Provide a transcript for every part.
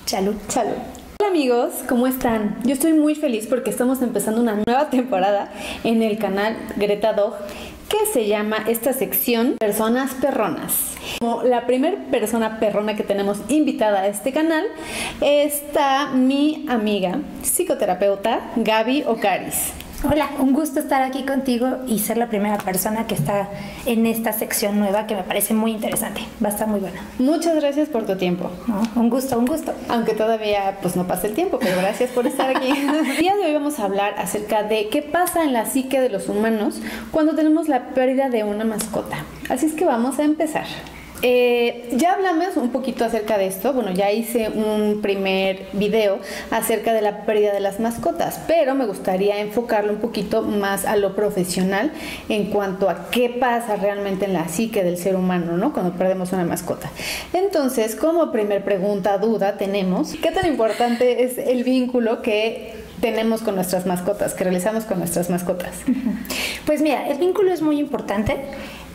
Salud. Salud. Hola amigos, ¿cómo están? Yo estoy muy feliz porque estamos empezando una nueva temporada en el canal Greta Dog que se llama esta sección Personas Perronas. Como la primera persona perrona que tenemos invitada a este canal está mi amiga psicoterapeuta Gaby Ocaris. Hola, un gusto estar aquí contigo y ser la primera persona que está en esta sección nueva que me parece muy interesante. Va a estar muy buena. Muchas gracias por tu tiempo. No, un gusto, un gusto. Aunque todavía pues no pasa el tiempo, pero gracias por estar aquí. El día de hoy vamos a hablar acerca de qué pasa en la psique de los humanos cuando tenemos la pérdida de una mascota. Así es que vamos a empezar. Ya hablamos un poquito acerca de esto. Bueno, ya hice un primer video acerca de la pérdida de las mascotas, pero me gustaría enfocarlo un poquito más a lo profesional en cuanto a qué pasa realmente en la psique del ser humano, ¿no? Cuando perdemos una mascota. Entonces, como primer pregunta, duda, tenemos, ¿qué tan importante es el vínculo que tenemos con nuestras mascotas, que realizamos con nuestras mascotas? Pues mira, el vínculo es muy importante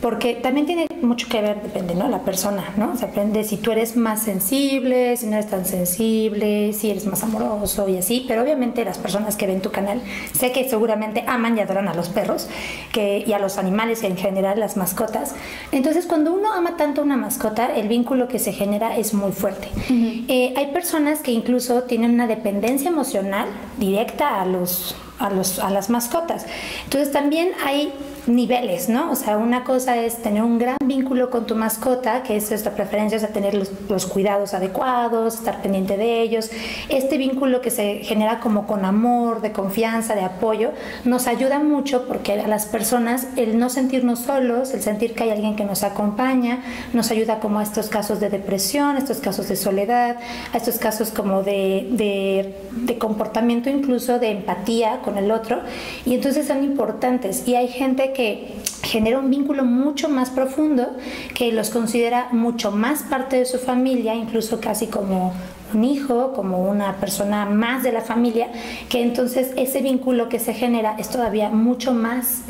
porque también tiene mucho que ver, depende, ¿no? La persona, ¿no? O sea, depende si tú eres más sensible, si no eres tan sensible, si eres más amoroso y así, pero obviamente las personas que ven tu canal, sé que seguramente aman y adoran a los perros y a los animales y en general las mascotas. Entonces, cuando uno ama tanto a una mascota, el vínculo que se genera es muy fuerte. Hay personas que incluso tienen una dependencia emocional directa a las mascotas. Entonces, también hay niveles, ¿no? O sea, una cosa es tener un gran vínculo con tu mascota, que es esta preferencia, o sea, tener los cuidados adecuados, estar pendiente de ellos. Este vínculo que se genera como con amor, de confianza, de apoyo, nos ayuda mucho porque a las personas el no sentirnos solos, el sentir que hay alguien que nos acompaña, nos ayuda como a estos casos de depresión, a estos casos de soledad, a estos casos como de comportamiento, incluso de empatía con el otro, y entonces son importantes. Y hay gente que genera un vínculo mucho más profundo, que los considera mucho más parte de su familia, incluso casi como un hijo, como una persona más de la familia, que entonces ese vínculo que se genera es todavía mucho más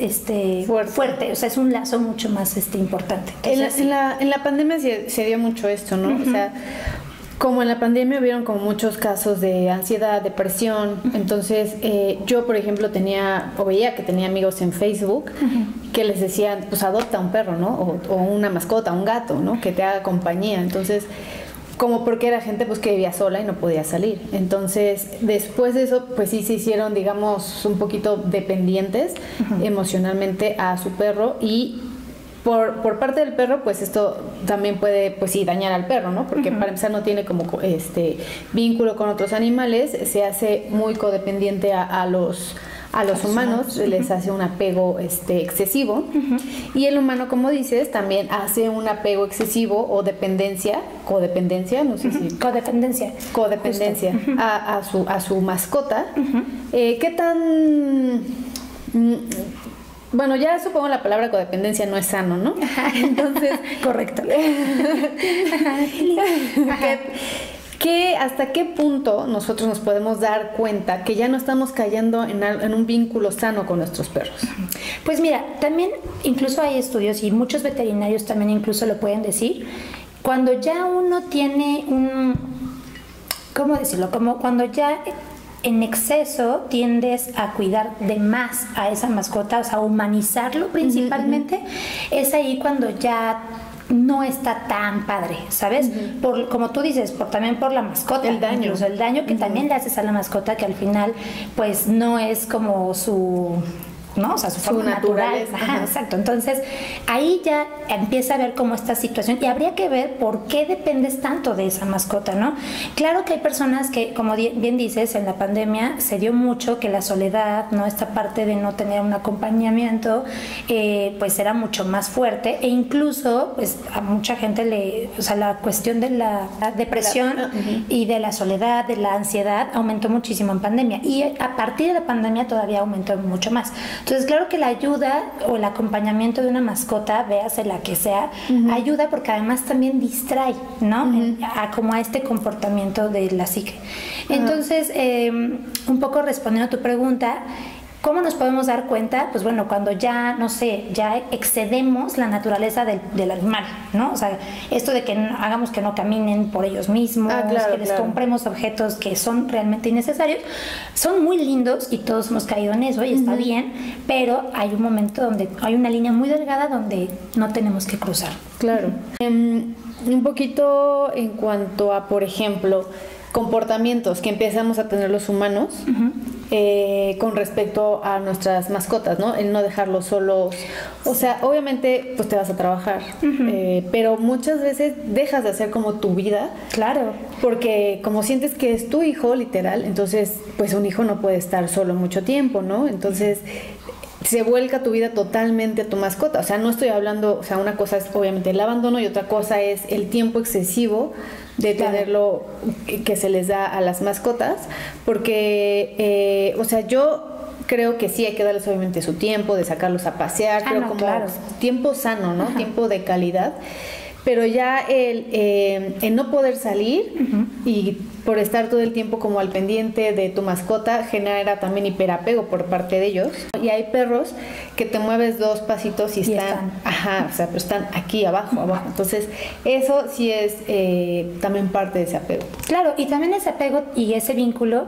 fuerte, o sea, es un lazo mucho más importante. Entonces, en la pandemia se dio mucho esto, ¿no? O sea, como en la pandemia hubieron como muchos casos de ansiedad, depresión, entonces yo por ejemplo veía que tenía amigos en Facebook que les decían, pues adopta un perro, ¿no? O una mascota, un gato, ¿no? Que te haga compañía. Entonces, como porque era gente pues que vivía sola y no podía salir. Entonces, después de eso, pues sí se hicieron, digamos, un poquito dependientes emocionalmente a su perro, y por parte del perro, pues esto también puede, pues sí, dañar al perro, ¿no? Porque para empezar no tiene como vínculo con otros animales, se hace muy codependiente a los humanos, les hace un apego excesivo, y el humano, como dices, también hace un apego excesivo o codependencia, no sé si... Codependencia a su mascota. ¿Qué tan...? Bueno, ya supongo la palabra codependencia no es sano, ¿no? Entonces, correcto. ¿Hasta qué punto nosotros nos podemos dar cuenta que ya no estamos cayendo en un vínculo sano con nuestros perros? Pues mira, también incluso hay estudios, y muchos veterinarios también incluso lo pueden decir, cuando ya uno tiene ¿cómo decirlo? Como cuando ya en exceso tiendes a cuidar de más a esa mascota, o sea, humanizarlo principalmente, es ahí cuando ya no está tan padre, ¿sabes? Como tú dices, también por la mascota, el daño, incluso el daño que también le haces a la mascota, que al final pues no es como su... ¿no? O sea, su forma natural. Ajá, exacto. Entonces, ahí ya empieza a ver como esta situación, y habría que ver por qué dependes tanto de esa mascota, ¿no? Claro que hay personas que, como bien dices, en la pandemia se dio mucho que la soledad, ¿no? Esta parte de no tener un acompañamiento, pues era mucho más fuerte, e incluso, pues, a mucha gente o sea, la cuestión de la depresión y de la soledad, de la ansiedad, aumentó muchísimo en pandemia, y a partir de la pandemia todavía aumentó mucho más. Entonces, claro que la ayuda o el acompañamiento de una mascota, véase la que sea, ayuda porque además también distrae, ¿no? Como a este comportamiento de la psique. Entonces, un poco respondiendo a tu pregunta, ¿Cómo nos podemos dar cuenta? Pues bueno, cuando ya, no sé, ya excedemos la naturaleza del animal, ¿no? O sea, esto de que hagamos que no caminen por ellos mismos, que les compremos objetos que son realmente innecesarios, son muy lindos y todos hemos caído en eso y está bien, pero hay un momento donde hay una línea muy delgada donde no tenemos que cruzar. Claro. Un poquito en cuanto a, por ejemplo, comportamientos que empezamos a tener los humanos con respecto a nuestras mascotas, ¿no? El no dejarlos solos. O sea, obviamente, pues te vas a trabajar, pero muchas veces dejas de hacer como tu vida. Claro. Porque como sientes que es tu hijo, literal, entonces, pues un hijo no puede estar solo mucho tiempo, ¿no? Entonces se vuelca tu vida totalmente a tu mascota. O sea, no estoy hablando, o sea, una cosa es obviamente el abandono y otra cosa es el tiempo excesivo de tenerlo que se les da a las mascotas, porque, o sea, yo creo que sí hay que darles obviamente su tiempo de sacarlos a pasear, pero como tiempo sano, ¿no? Tiempo de calidad. Pero ya el no poder salir y por estar todo el tiempo como al pendiente de tu mascota genera también hiperapego por parte de ellos. Y hay perros que te mueves 2 pasitos y están, o sea, pero están aquí abajo. Entonces, eso sí es también parte de ese apego. Claro, y también ese apego y ese vínculo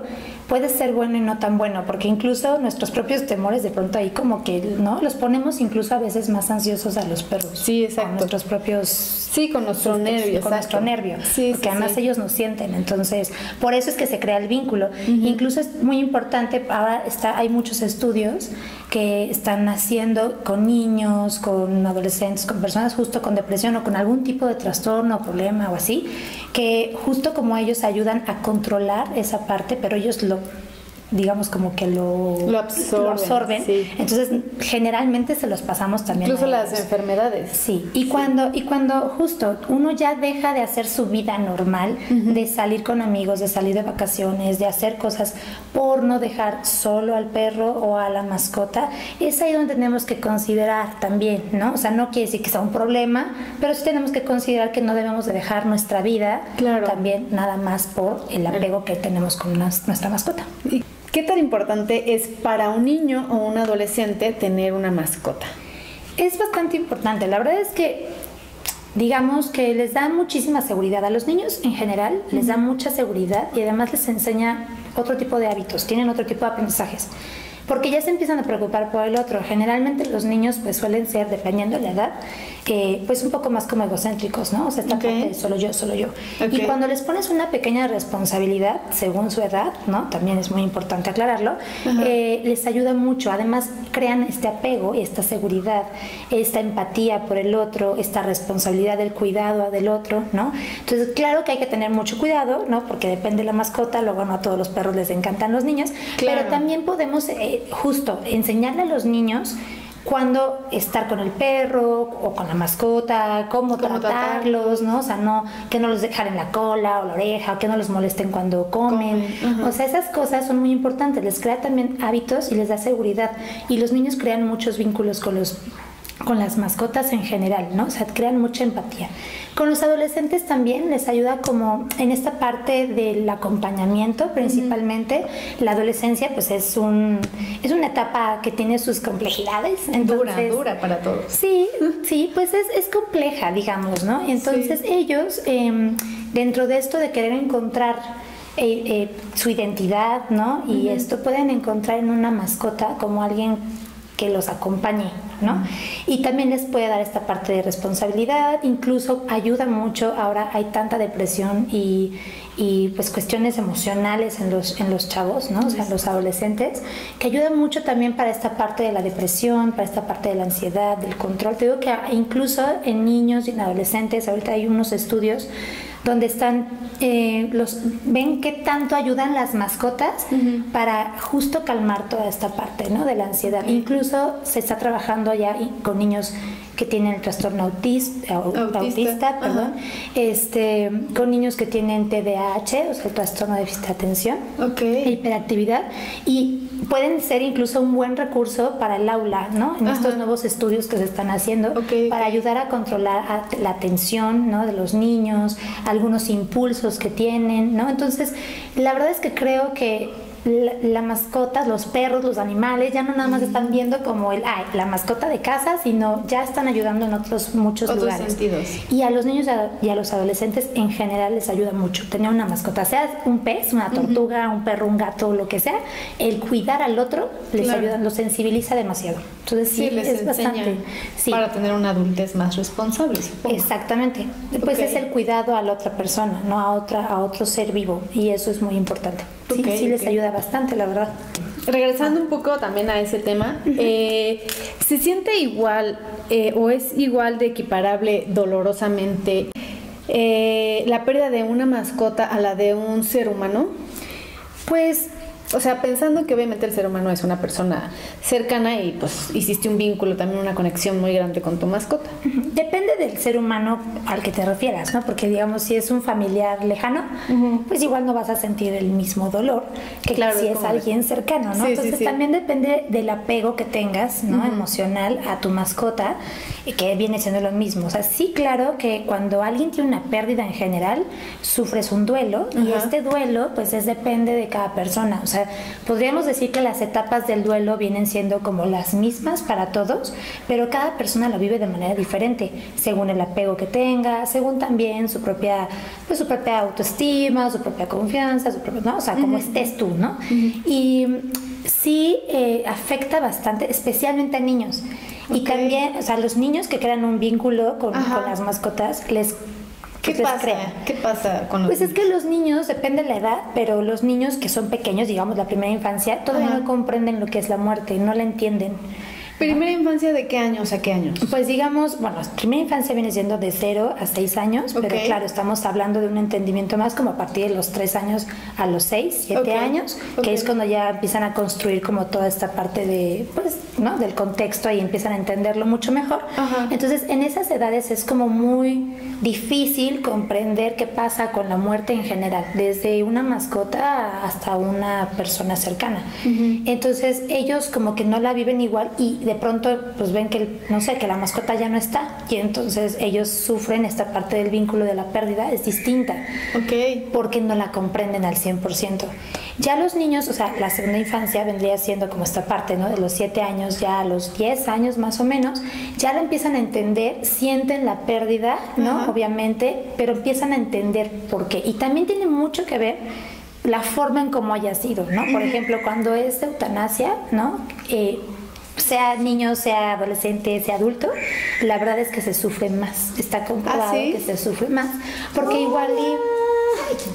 puede ser bueno y no tan bueno, porque incluso nuestros propios temores de pronto ahí como que, ¿no? Los ponemos incluso a veces más ansiosos a los perros. Sí, exacto. Con nuestros propios... Sí, con nuestro nervio. Con nuestro nervio. Sí, porque además ellos nos sienten, entonces por eso es que se crea el vínculo. Incluso es muy importante, ahora hay muchos estudios que están haciendo con niños, con adolescentes, con personas justo con depresión o con algún tipo de trastorno o problema o así, que justo como ellos ayudan a controlar esa parte, pero ellos digamos como que lo absorben. Sí. Entonces generalmente se los pasamos también incluso las enfermedades. Sí, y cuando justo uno ya deja de hacer su vida normal, de salir con amigos, de salir de vacaciones, de hacer cosas por no dejar solo al perro o a la mascota, es ahí donde tenemos que considerar también, ¿no? O sea, no quiere decir que sea un problema, pero sí tenemos que considerar que no debemos de dejar nuestra vida también nada más por el apego que tenemos con nuestra mascota. ¿Qué tan importante es para un niño o un adolescente tener una mascota? Es bastante importante. La verdad es que, digamos que les da muchísima seguridad. A los niños en general les da mucha seguridad y además les enseña otro tipo de hábitos, tienen otro tipo de aprendizajes. Porque ya se empiezan a preocupar por el otro. Generalmente los niños pues suelen ser, dependiendo de la edad, pues un poco más como egocéntricos, ¿no? O sea, esta parte de solo yo. Y cuando les pones una pequeña responsabilidad, según su edad, ¿no? También es muy importante aclararlo, les ayuda mucho. Además, crean este apego y esta seguridad, esta empatía por el otro, esta responsabilidad del cuidado del otro, ¿no? Entonces, claro que hay que tener mucho cuidado, ¿no? Porque depende de la mascota, luego no a todos los perros les encantan los niños, pero también podemos justo enseñarle a los niños cuándo estar con el perro o con la mascota, cómo tratarlos, ¿no? O sea, que no los dejar en la cola o la oreja, que no los molesten cuando comen. O sea, esas cosas son muy importantes. Les crea también hábitos y les da seguridad. Y los niños crean muchos vínculos con las mascotas en general, ¿no? O sea, crean mucha empatía. Con los adolescentes también les ayuda como en esta parte del acompañamiento, principalmente. La adolescencia, pues es una etapa que tiene sus complejidades. Entonces, dura para todos. Sí, pues es compleja, digamos, ¿no? Entonces ellos, dentro de esto de querer encontrar su identidad, ¿no? Y esto pueden encontrar en una mascota como alguien que los acompañe, ¿no? Y también les puede dar esta parte de responsabilidad, incluso ayuda mucho. Ahora hay tanta depresión y pues cuestiones emocionales en los chavos, ¿no? O sea, en los adolescentes, que ayuda mucho también para esta parte de la depresión, para esta parte de la ansiedad, del control. Te digo que incluso en niños y en adolescentes, ahorita hay unos estudios donde ven qué tanto ayudan las mascotas para justo calmar toda esta parte, ¿no? De la ansiedad. Incluso se está trabajando ya con niños que tienen el trastorno autista, con niños que tienen TDAH, o sea, el trastorno de déficit de atención, hiperactividad, y pueden ser incluso un buen recurso para el aula, ¿no? En estos nuevos estudios que se están haciendo para ayudar a controlar la atención, ¿no? De los niños, algunos impulsos que tienen, ¿no? Entonces, la verdad es que creo que la mascota, los perros, los animales, ya no nada más están viendo como la mascota de casa, sino ya están ayudando en muchos lugares. Sentidos. Y a los niños y a los adolescentes en general les ayuda mucho tener una mascota, sea un pez, una tortuga, un perro, un gato, lo que sea, el cuidar al otro les ayuda, los sensibiliza demasiado. Entonces sí les es bastante para tener una adultez más responsable, supongo. Exactamente. Pues es el cuidado a la otra persona, no a otro ser vivo, y eso es muy importante. Sí, les ayuda bastante, la verdad. Regresando un poco también a ese tema, ¿se siente igual o es igual de equiparable dolorosamente la pérdida de una mascota a la de un ser humano? Pues, o sea, pensando que obviamente el ser humano es una persona cercana y pues hiciste un vínculo, también una conexión muy grande con tu mascota. Depende del ser humano al que te refieras, ¿no? Porque digamos, si es un familiar lejano, pues igual no vas a sentir el mismo dolor que si es alguien cercano, ¿no? Entonces también depende del apego que tengas, ¿no? Emocional a tu mascota, que viene siendo lo mismo. O sea, sí, claro que cuando alguien tiene una pérdida en general, sufres un duelo, y este duelo pues depende de cada persona. O sea, podríamos decir que las etapas del duelo vienen siendo como las mismas para todos, pero cada persona lo vive de manera diferente, según el apego que tenga, según también su propia autoestima, su propia confianza, ¿no? O sea, como estés tú, ¿no? Y sí afecta bastante, especialmente a niños. Y también, o sea, los niños que crean un vínculo con las mascotas, ¿Qué pasa con los Pues es que los niños, depende de la edad, pero los niños que son pequeños, digamos la primera infancia, todavía no comprenden lo que es la muerte, no la entienden. ¿Primera infancia de qué años a qué años? Pues digamos, bueno, primera infancia viene siendo de 0 a 6 años, pero claro, estamos hablando de un entendimiento más como a partir de los 3 años a los 6, 7 años, que es cuando ya empiezan a construir como toda esta parte de, pues, ¿no? Del contexto, y empiezan a entenderlo mucho mejor. Entonces, en esas edades es como muy difícil comprender qué pasa con la muerte en general, desde una mascota hasta una persona cercana. Entonces, ellos como que no la viven igual, y de pronto pues ven que, no sé, que la mascota ya no está, y entonces ellos sufren esta parte del vínculo de la pérdida, es distinta, porque no la comprenden al 100%. Ya los niños, o sea, la segunda infancia vendría siendo como esta parte, ¿no? De los 7 años ya a los 10 años más o menos, ya la empiezan a entender, sienten la pérdida, ¿no? Obviamente, pero empiezan a entender por qué. Y también tiene mucho que ver la forma en cómo haya sido, ¿no? Por ejemplo, cuando es eutanasia, ¿no? Sea niño, sea adolescente, sea adulto, la verdad es que se sufre más. Está comprobado que se sufre más, porque igual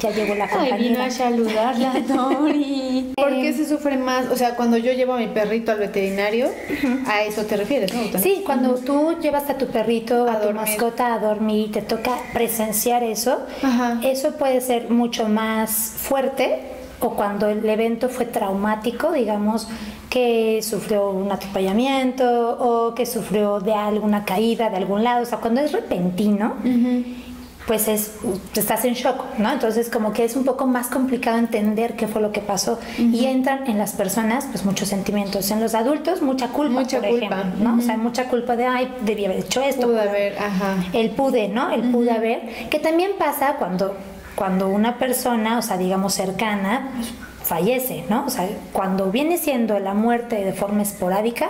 ya llegó la compañera. Ay, vino a saludarla, Dori. ¿Por qué se sufre más? O sea, cuando yo llevo a mi perrito al veterinario, ¿a eso te refieres, no? Sí, cuando tú llevas a tu perrito, a tu mascota a dormir, y te toca presenciar eso, eso puede ser mucho más fuerte, o cuando el evento fue traumático, digamos, que sufrió un atropellamiento o que sufrió de alguna caída de algún lado. O sea, cuando es repentino, pues estás en shock, ¿no? Entonces como que es un poco más complicado entender qué fue lo que pasó, y entran en las personas pues muchos sentimientos. En los adultos mucha culpa, por ejemplo, ¿no? O sea, mucha culpa de, ay, debí haber hecho esto. Pude haber, el pude, ¿no? El pude haber, que también pasa cuando una persona, o sea, digamos cercana, pues, fallece, ¿no? O sea, cuando viene siendo la muerte de forma esporádica,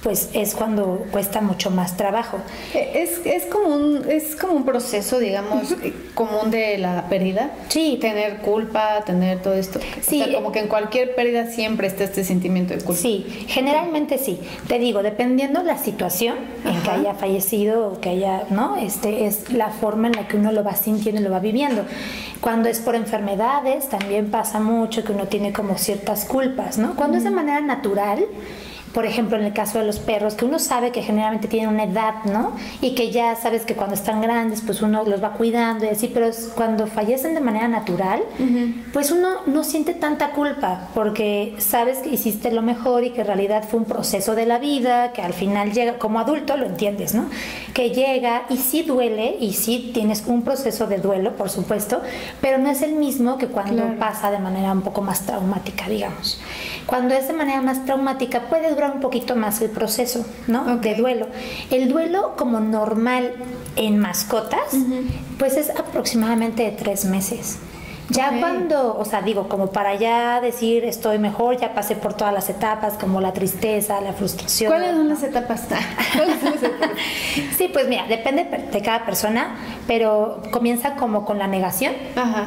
pues es cuando cuesta mucho más trabajo. Es como un proceso, digamos, común de la pérdida. Sí. Tener culpa, tener todo esto. Sí. O sea, como que en cualquier pérdida siempre está este sentimiento de culpa. Sí, generalmente sí. Te digo, dependiendo la situación en que haya fallecido o que haya, ¿no? Es la forma en la que uno lo va sintiendo y lo va viviendo. Cuando es por enfermedades, también pasa mucho que uno tiene como ciertas culpas, ¿no? Cuando es de manera natural, por ejemplo, en el caso de los perros, que uno sabe que generalmente tienen una edad, ¿no? Y que ya sabes que cuando están grandes, pues uno los va cuidando y así, pero cuando fallecen de manera natural, pues uno no siente tanta culpa, porque sabes que hiciste lo mejor y que en realidad fue un proceso de la vida, que al final llega, como adulto lo entiendes, ¿no? Que llega y sí duele, y sí tienes un proceso de duelo, por supuesto, pero no es el mismo que cuando pasa de manera un poco más traumática, digamos. Cuando es de manera más traumática puede durar un poquito más el proceso, ¿no? De duelo. El duelo como normal en mascotas, pues es aproximadamente de 3 meses. Ya cuando, o sea, digo, como para ya decir estoy mejor, ya pasé por todas las etapas, como la tristeza, la frustración. ¿Cuáles son las etapas? ¿Cuáles son las etapas? Sí, pues mira, depende de cada persona, pero comienza como con la negación,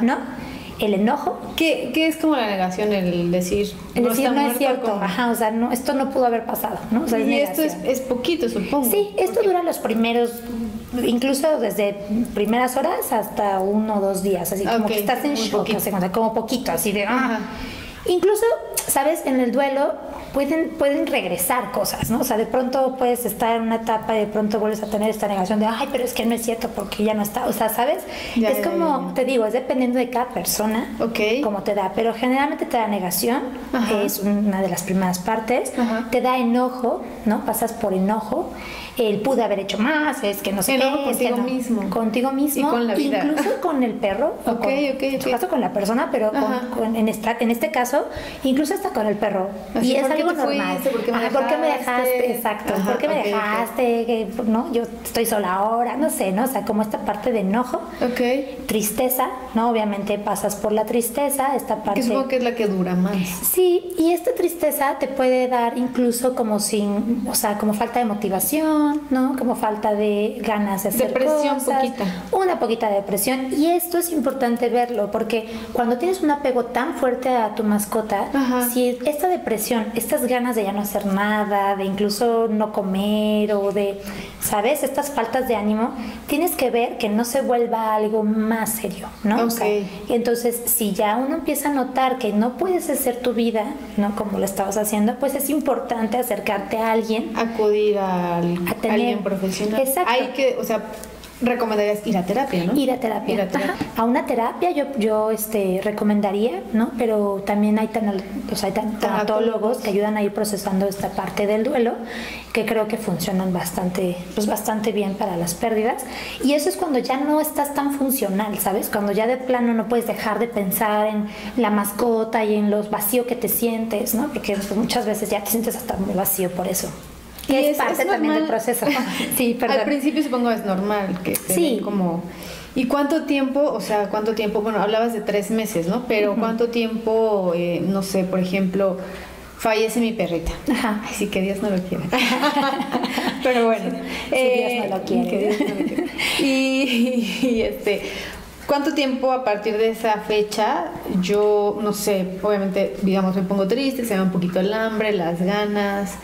¿no? El enojo. ¿Qué es como la negación? El decir, no es cierto, como... o sea, no, esto no pudo haber pasado, ¿no? O sea, y esto es poquito, supongo. Sí, esto dura los primeros, incluso desde primeras horas hasta 1 o 2 días, así como que estás en shock, o sea, como poquito, así de... Incluso, ¿sabes? En el duelo pueden regresar cosas, ¿no? O sea, de pronto puedes estar en una etapa y de pronto vuelves a tener esta negación de, ay, pero es que no es cierto porque ya no está. O sea, ¿sabes? Es como, te digo, es dependiendo de cada persona cómo te da. Pero generalmente te da negación, es una de las primeras partes. Te da enojo, ¿no? Pasas por enojo. El pude haber hecho más, es que no sé qué. Contigo mismo. Contigo mismo. Y con la vida. Incluso con el perro. En tu caso con la persona, pero en este caso, incluso hasta con el perro. Así, y es algo normal. ¿Por qué me dejaste? Exacto. ¿Por qué me dejaste? ¿No? Yo estoy sola ahora, no sé, ¿no? O sea, como esta parte de enojo. Tristeza, ¿no? Obviamente pasas por la tristeza, esta parte. Que supongo que es la que dura más. Sí, y esta tristeza te puede dar incluso como como falta de motivación, ¿no? Como falta de ganas de hacer depresión cosas. Una poquita de depresión. Y esto es importante verlo, porque cuando tienes un apego tan fuerte a tu mascota, si esta depresión, estas ganas de ya no hacer nada, de incluso no comer o de, ¿sabes? Estas faltas de ánimo, tienes que ver que no se vuelva algo más serio, ¿no? O sea, entonces, si ya uno empieza a notar que no puedes hacer tu vida, ¿no? Como lo estabas haciendo, pues es importante acercarte a alguien. Acudir a alguien profesional. Exacto. Hay que, o sea, recomendarías ir a terapia, ¿no? Ir a terapia. A una terapia yo recomendaría, ¿no? Pero también hay tanatólogos que ayudan a ir procesando esta parte del duelo, que creo que funcionan bastante bien para las pérdidas. Y eso es cuando ya no estás tan funcional, ¿sabes? Cuando ya de plano no puedes dejar de pensar en la mascota y en lo vacío que te sientes, ¿no? Porque muchas veces ya te sientes hasta muy vacío por eso. Que es parte también del proceso. Sí, perdón. Al principio supongo es normal que te den como... ¿Y cuánto tiempo? O sea, ¿cuánto tiempo? Bueno, hablabas de 3 meses, ¿no? Pero ¿cuánto tiempo, no sé, por ejemplo, fallece mi perrita? Así que Dios no lo quiera. Pero bueno. Dios no lo quiere. Que Dios no lo quiere. Y ¿cuánto tiempo a partir de esa fecha yo, no sé, obviamente, digamos, me pongo triste, se me va un poquito el hambre, las ganas...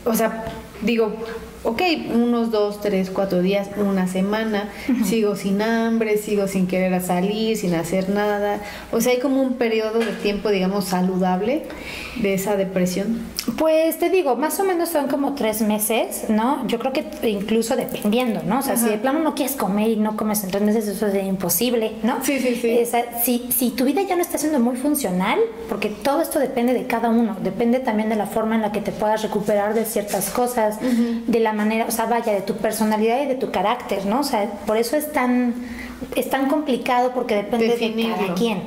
o sea, digo, ok, unos 2, 3, 4 días, una semana, sigo sin hambre, sigo sin querer salir, sin hacer nada. O sea, hay como un periodo de tiempo, digamos, saludable de esa depresión. Pues te digo, más o menos son como 3 meses, ¿no? Yo creo que incluso dependiendo, ¿no? O sea, si de plano no quieres comer y no comes en 3 meses, eso es imposible, ¿no? Sí. Si tu vida ya no está siendo muy funcional, porque todo esto depende de cada uno, depende también de la forma en la que te puedas recuperar de ciertas cosas, de la manera, o sea, vaya, de tu personalidad y de tu carácter, ¿no? O sea, por eso es tan complicado, porque depende de cada quien.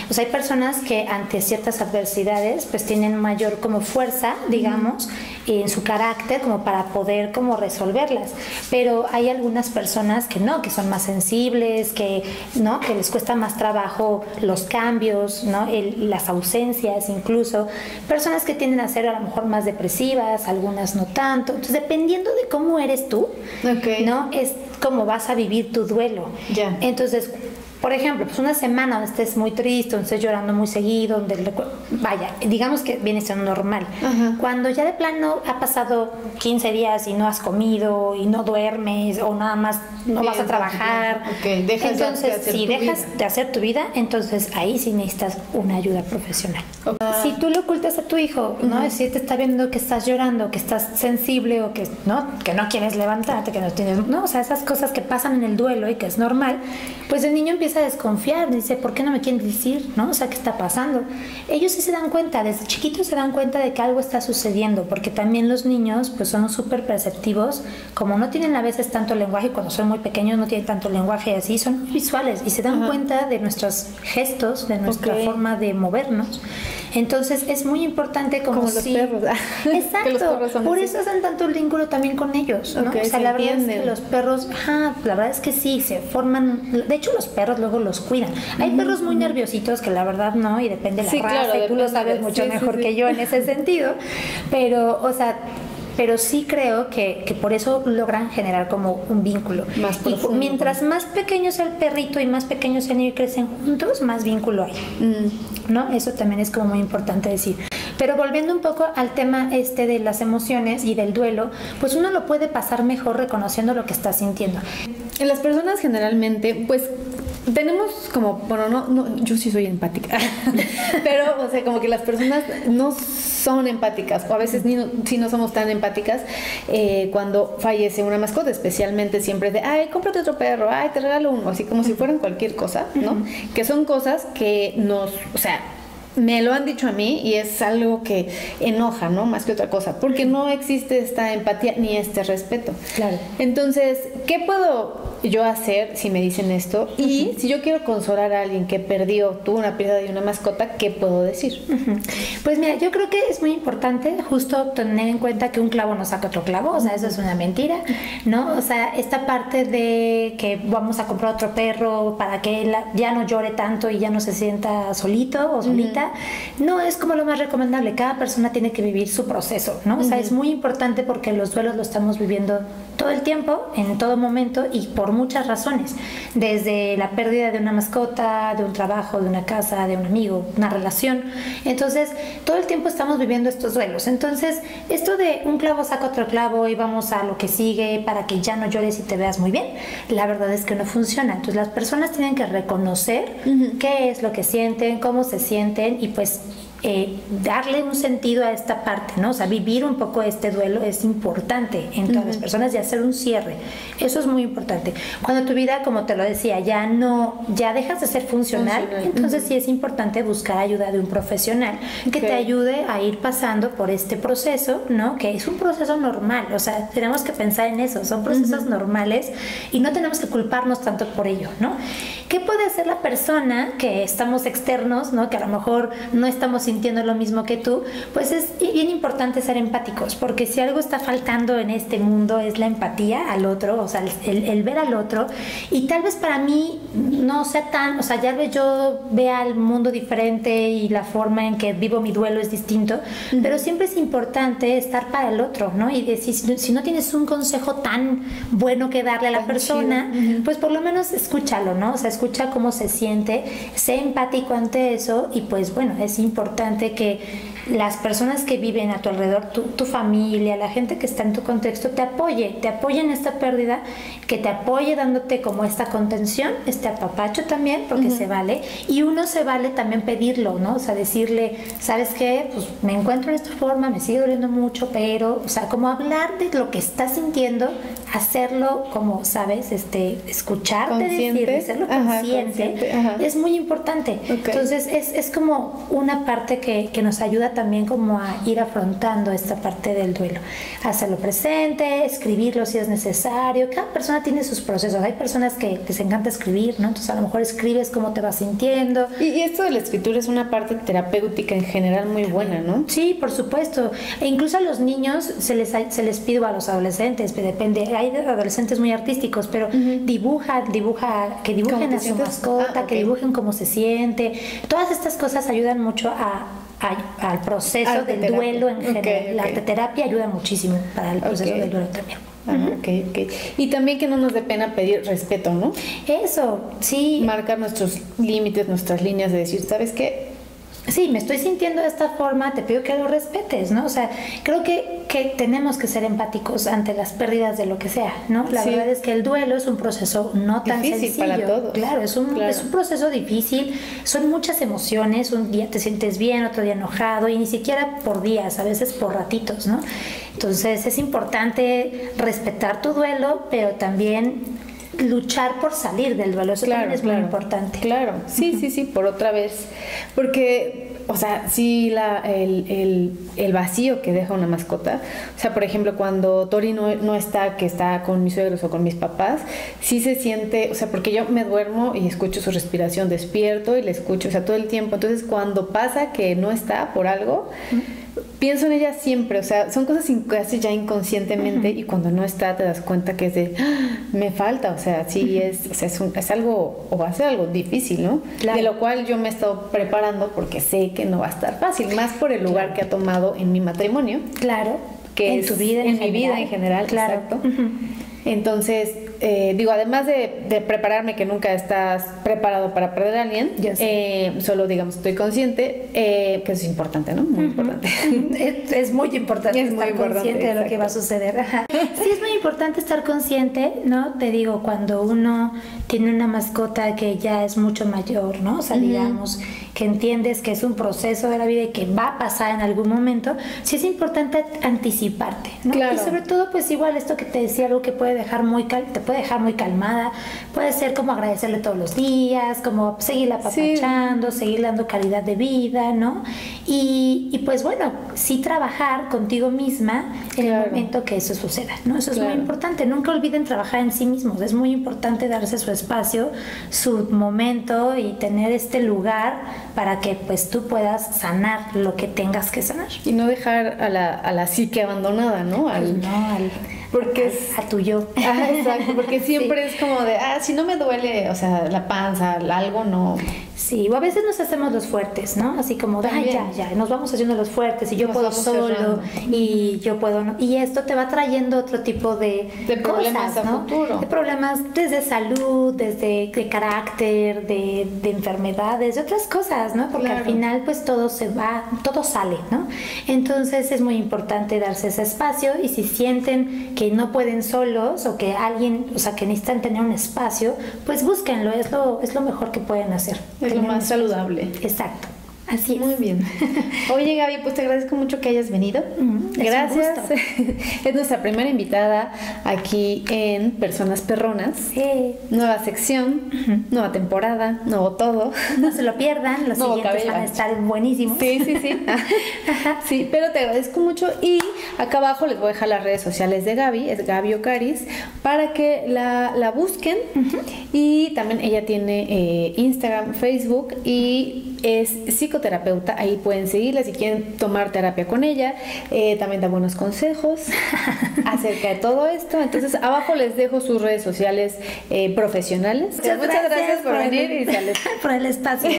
O sea, hay personas que ante ciertas adversidades pues tienen mayor como fuerza, digamos, en su carácter como para poder como resolverlas, pero hay algunas personas que no, que son más sensibles, que no, que les cuesta más trabajo los cambios, ¿no? Las ausencias, incluso personas que tienden a ser a lo mejor más depresivas, algunas no tanto. Entonces, dependiendo de cómo eres tú, ¿no? Es cómo vas a vivir tu duelo. Entonces, por ejemplo, pues una semana donde estés muy triste, donde estés llorando muy seguido, vaya, digamos que viene siendo normal. Cuando ya de plano ha pasado 15 días y no has comido y no duermes o nada más no vas a trabajar, entonces si dejas de hacer tu vida, entonces ahí sí necesitas una ayuda profesional. Si tú le ocultas a tu hijo, ¿no? Si te está viendo que estás llorando, que estás sensible o que no quieres levantarte, que no tienes, ¿no? O sea, esas cosas que pasan en el duelo y que es normal, pues el niño empieza a desconfiar, dice, ¿por qué no me quieren decir? ¿No? O sea, ¿qué está pasando? Ellos sí se dan cuenta, desde chiquitos se dan cuenta de que algo está sucediendo, porque también los niños pues son súper perceptivos, como no tienen a veces tanto lenguaje, cuando son muy pequeños no tienen tanto lenguaje así, son visuales y se dan cuenta de nuestros gestos, de nuestra forma de movernos. Entonces es muy importante como los perros. Exacto, Que los perros son por así. eso hacen tanto el vínculo también con ellos, ¿no? Okay, o sea, se la verdad es entienden. que los perros, la verdad es que sí, se forman, de hecho los perros luego los cuidan. Hay perros muy nerviositos que la verdad no, y depende de la Sí, raza, claro, y tú lo depende sabes de- mucho sí, mejor sí, que sí. yo en ese sentido, pero, o sea, pero sí creo que por eso logran generar como un vínculo. Más Y profundo. mientras más pequeño sea el perrito y más pequeño sean y crecen juntos, más vínculo hay. ¿No? Eso también es como muy importante decir. Pero volviendo un poco al tema de las emociones y del duelo, pues uno lo puede pasar mejor reconociendo lo que está sintiendo. Las personas generalmente, pues, tenemos como, bueno, no, yo sí soy empática, pero, o sea, como que las personas no son empáticas, o a veces sí no somos tan empáticas cuando fallece una mascota, especialmente siempre de, ay, cómprate otro perro, ay, te regalo uno, así como si fueran cualquier cosa, ¿no? Que son cosas que o sea, me lo han dicho a mí y es algo que enoja, ¿no? Más que otra cosa, porque no existe esta empatía ni este respeto. Claro. Entonces, ¿qué puedo yo hacer si me dicen esto? Y si yo quiero consolar a alguien que tuvo una pérdida de una mascota, ¿qué puedo decir? Pues mira, yo creo que es muy importante justo tener en cuenta que un clavo no saca otro clavo, o sea, eso es una mentira, ¿no? O sea, esta parte de que vamos a comprar otro perro para que él ya no llore tanto y ya no se sienta solito o solita, no es como lo más recomendable. Cada persona tiene que vivir su proceso, ¿no? O sea, es muy importante porque los duelos lo estamos viviendo todo el tiempo, en todo momento y por muchas razones, desde la pérdida de una mascota, de un trabajo, de una casa, de un amigo, una relación. Entonces, todo el tiempo estamos viviendo estos duelos. Entonces, esto de un clavo saca otro clavo y vamos a lo que sigue para que ya no llores y te veas muy bien, la verdad es que no funciona. Entonces, las personas tienen que reconocer qué es lo que sienten, cómo se sienten y pues darle un sentido a esta parte, ¿no? O sea, vivir un poco este duelo es importante en todas las personas y hacer un cierre. Eso es muy importante. Cuando tu vida, como te lo decía, ya dejas de ser funcional. Entonces sí es importante buscar ayuda de un profesional que te ayude a ir pasando por este proceso, ¿no? Que es un proceso normal, o sea, tenemos que pensar en eso, son procesos normales y no tenemos que culparnos tanto por ello, ¿no? ¿Qué puede hacer la persona que estamos externos, ¿no? Que a lo mejor no estamos sintiendo lo mismo que tú? Pues es bien importante ser empáticos, porque si algo está faltando en este mundo es la empatía al otro, o sea, el ver al otro, y tal vez para mí no sea tan, o sea, ya yo vea el mundo diferente y la forma en que vivo mi duelo es distinto, pero siempre es importante estar para el otro, ¿no? Y decir, si no tienes un consejo tan bueno que darle a la persona, pues por lo menos escúchalo, ¿no? O sea, escucha cómo se siente, sé empático ante eso y pues bueno, es importante que las personas que viven a tu alrededor, tu familia, la gente que está en tu contexto, te apoye en esta pérdida, que te apoye dándote como esta contención, este apapacho también, porque se vale, y uno se vale también pedirlo, ¿no? O sea, decirle, ¿sabes qué? Pues me encuentro en esta forma, me sigue doliendo mucho, pero, o sea, como hablar de lo que estás sintiendo, hacerlo como, ¿sabes? Escucharte, decir, hacerlo consciente, es muy importante. Entonces, es como una parte que nos ayuda también como a ir afrontando esta parte del duelo. Hacerlo presente, escribirlo si es necesario. Cada persona tiene sus procesos. Hay personas que les encanta escribir, ¿no? Entonces a lo mejor escribes cómo te vas sintiendo. Y esto de la escritura es una parte terapéutica en general muy buena, ¿no? Sí, por supuesto. E incluso a los niños se les pide, a los adolescentes, depende. Hay adolescentes muy artísticos, pero que dibujen a su mascota, que dibujen cómo se siente. Todas estas cosas ayudan mucho al proceso del duelo en general. La arteterapia ayuda muchísimo para el proceso del duelo también. Y también que no nos dé pena pedir respeto, ¿no? Eso, sí. Marcar nuestros límites, nuestras líneas de decir, ¿sabes qué? Sí, me estoy sintiendo de esta forma, te pido que lo respetes, ¿no? O sea, creo que tenemos que ser empáticos ante las pérdidas de lo que sea, ¿no? La verdad es que el duelo es un proceso no tan sencillo. Para todos. Claro, es un proceso difícil, son muchas emociones, un día te sientes bien, otro día enojado, y ni siquiera por días, a veces por ratitos, ¿no? Entonces es importante respetar tu duelo, pero también luchar por salir del duelo. Eso también es muy importante. Claro, sí, por otra vez. Porque, o sea, sí, el vacío que deja una mascota. O sea, por ejemplo, cuando Tori no está, que está con mis suegros o con mis papás, sí se siente, o sea, porque yo me duermo y escucho su respiración, despierto y le escucho, o sea, todo el tiempo. Entonces, cuando pasa que no está por algo, pienso en ella siempre, o sea, son cosas que haces ya inconscientemente y cuando no está te das cuenta que es de, me falta, o sea, sí es, o sea, es algo, o va a ser algo difícil, ¿no? Claro. De lo cual yo me he estado preparando porque sé que no va a estar fácil, más por el lugar que ha tomado en mi matrimonio. Claro. Que en es tu vida en mi vida en general, claro. Exacto. Entonces, digo, además de prepararme, que nunca estás preparado para perder a alguien, solo, digamos, estoy consciente, que eso es importante, ¿no? Muy importante. Es muy importante estar consciente de lo que va a suceder. Sí, es muy importante estar consciente, ¿no? Te digo, cuando uno tiene una mascota que ya es mucho mayor, ¿no? O sea, digamos, que entiendes que es un proceso de la vida y que va a pasar en algún momento, sí es importante anticiparte, ¿no? Claro. Y sobre todo, pues igual esto que te decía, algo que puede dejar te puede dejar muy calmada, puede ser como agradecerle todos los días, como seguirla apapachando, seguir dando calidad de vida, ¿no? Y pues bueno, sí trabajar contigo misma en el momento que eso suceda, ¿no? Eso es muy importante. Nunca olviden trabajar en sí mismos. Es muy importante darse su espacio, su momento y tener este lugar para que pues tú puedas sanar lo que tengas que sanar. Y no dejar a la psique abandonada, ¿no? Porque a tu yo. Exacto, porque siempre es como de, si no me duele, o sea, la panza, algo no. Sí, o a veces nos hacemos los fuertes, ¿no? Así como de, ya, nos vamos haciendo los fuertes y yo puedo solo cerrando. Y yo puedo no. Y esto te va trayendo otro tipo de problemas cosas, ¿no? a futuro. De problemas desde salud, desde de carácter, de enfermedades, de otras cosas, ¿no? Porque al final pues todo sale, ¿no? Entonces es muy importante darse ese espacio y si sienten que no pueden solos o que alguien, o sea, que necesitan tener un espacio, pues búsquenlo, es lo mejor que pueden hacer. Es lo más saludable. Exacto. Así es. Muy bien. Oye, Gaby, pues te agradezco mucho que hayas venido. Gracias. Es nuestra primera invitada aquí en Personas Perronas. Sí. Nueva sección, nueva temporada, nuevo todo. No se lo pierdan, los siguientes van a estar buenísimos. Sí. Sí, pero te agradezco mucho y acá abajo les voy a dejar las redes sociales de Gaby, es Gaby Ocaris, para que la busquen. Y también ella tiene Instagram, Facebook y es psicoterapeuta, ahí pueden seguirla si quieren tomar terapia con ella, también da buenos consejos acerca de todo esto. Entonces abajo les dejo sus redes sociales profesionales. Muchas gracias por venir y por el espacio.